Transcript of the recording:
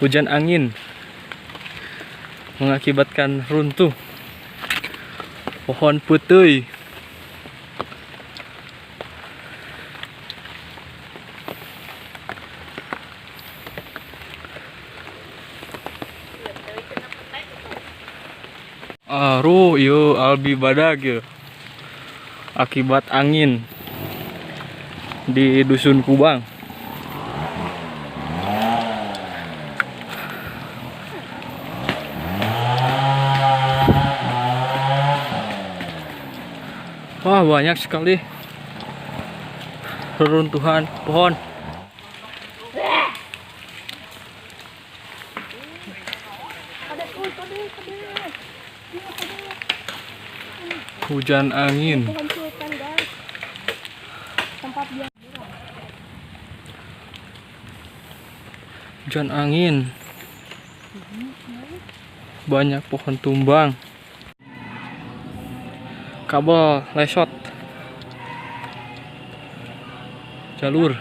Hujan angin mengakibatkan runtuh pohon putih. Aruh, yo albi badag yo. Akibat angin di Dusun Kubang. Wah, banyak sekali reruntuhan pohon. Hujan angin. Hujan angin. Banyak pohon tumbang. Kabel lesot. Jalur.